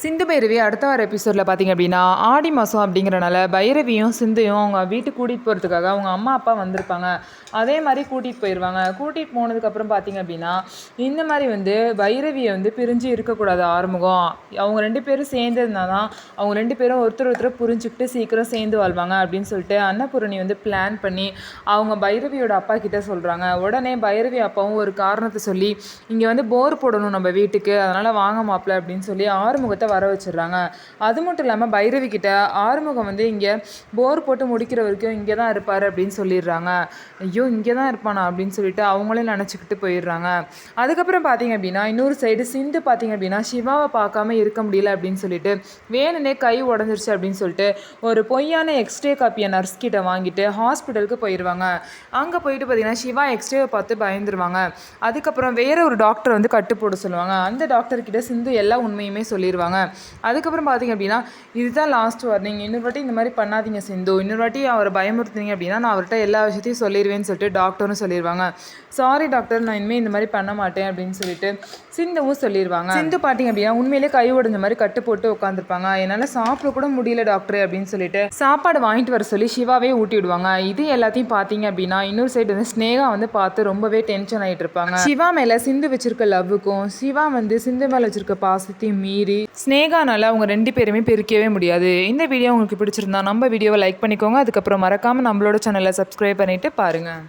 சிந்து பைரவி அடுத்த வார எபிசோடில் பார்த்திங்க அப்படின்னா ஆடி மாதம் அப்படிங்கிறனால பைரவியும் சிந்தையும் அவங்க வீட்டுக்கு கூட்டிகிட்டு போகிறதுக்காக அவங்க அம்மா அப்பா வந்திருப்பாங்க. அதே மாதிரி கூட்டிகிட்டு போயிடுவாங்க. கூட்டிகிட்டு போனதுக்கப்புறம் பார்த்திங்க அப்படின்னா இந்த மாதிரி பைரவியை பிரிஞ்சு இருக்கக்கூடாது ஆறுமுகம். அவங்க 2 பேரும் சேர்ந்து இருந்தால் தான் அவங்க 2 பேரும் ஒருத்தர் புரிஞ்சுக்கிட்டு சீக்கிரம் சேர்ந்து வாழ்வாங்க அப்படின்னு சொல்லிட்டு அன்னபூரணி பிளான் பண்ணி அவங்க பைரவியோட அப்பா கிட்டே சொல்கிறாங்க. உடனே பைரவி அப்பாவும் ஒரு காரணத்தை சொல்லி இங்கே போர் போடணும் நம்ம வீட்டுக்கு, அதனால் வாங்க மாப்பிள்ள அப்படின்னு சொல்லி ஆறுமுகத்தை வர வச்சிடுறாங்க. அது மட்டும் இல்லாமல் பைரவி கிட்ட ஆறுமுகம் இங்கே போர் போட்டு முடிக்கிற வரைக்கும் இங்கே தான் இருப்பார் அப்படின்னு சொல்லிடுறாங்க. ஐயோ இங்கே தான் இருப்பானா அப்படின்னு சொல்லிட்டு அவங்களே நினச்சிக்கிட்டு போயிடுறாங்க. அதுக்கப்புறம் பார்த்தீங்க அப்படின்னா இன்னொரு சைடு சிந்து பார்த்தீங்க அப்படின்னா சிவாவை பார்க்காம இருக்க முடியல அப்படின்னு சொல்லிட்டு வேணுனே கை உடஞ்சிருச்சு அப்படின்னு சொல்லிட்டு ஒரு பொய்யான எக்ஸ்ரே காப்பியை நர்ஸ் கிட்ட வாங்கிட்டு ஹாஸ்பிட்டலுக்கு போயிடுவாங்க. அங்கே போயிட்டு பார்த்தீங்கன்னா சிவா எக்ஸ்ரேவை பார்த்து பயந்துருவாங்க. அதுக்கப்புறம் வேற ஒரு டாக்டர் கட்டு போட சொல்லுவாங்க. அந்த டாக்டர் கிட்ட சிந்து எல்லா உண்மையுமே சொல்லிடுவாங்க. அதுக்கப்புறம் பார்த்தீங்க அப்படின்னா இதுதான் லாஸ்ட் வார்னிங், இன்னொரு வாட்டி இந்த மாதிரி பண்ணாதீங்க சிந்து, இன்னொரு வாட்டி அவரை பயமுறுத்துனீங்க அப்படின்னா நான் அவர்கிட்ட எல்லா விஷயத்தையும் சொல்லிடுவேன்னு சொல்லிட்டு டாக்டரும் சொல்லிடுவாங்க. சாரி டாக்டர், நான் இனிமேல் இந்த மாதிரி பண்ண மாட்டேன் அப்படின்னு சொல்லிட்டு சிந்துவும் சொல்லிடுவாங்க. சிந்து பார்த்தீங்க அப்படின்னா உண்மையிலே கை உடைஞ்ச மாதிரி கட்டு போட்டு உட்காந்துருப்பாங்க. என்னால் சாப்பிட கூட முடியல டாக்டர் அப்படின்னு சொல்லிட்டு சாப்பாடு வாங்கிட்டு வர சொல்லி சிவாவே ஊட்டி விடுவாங்க. இது எல்லாத்தையும் பார்த்தீங்க அப்படின்னா இன்னொரு சைடு ஸ்னேகா பார்த்து ரொம்பவே டென்ஷன் ஆகிட்டு இருப்பாங்க. சிவா மேலே சிந்து வச்சிருக்க லவ்வுக்கும் சிவா சிந்து மேலே வச்சிருக்க பாசத்தையும் மீறி ஸ்னேகானால அவங்க 2 பேருமே பிரிக்கவே முடியாது. இந்த வீடியோ உங்களுக்கு பிடிச்சிருந்தா நம்ம வீடியோவை லைக் பண்ணிக்கோங்க. அதுக்கப்புறம் மறக்காமல் நம்மளோட சேனலை சப்ஸ்கிரைப் பண்ணிவிட்டு பாருங்கள்.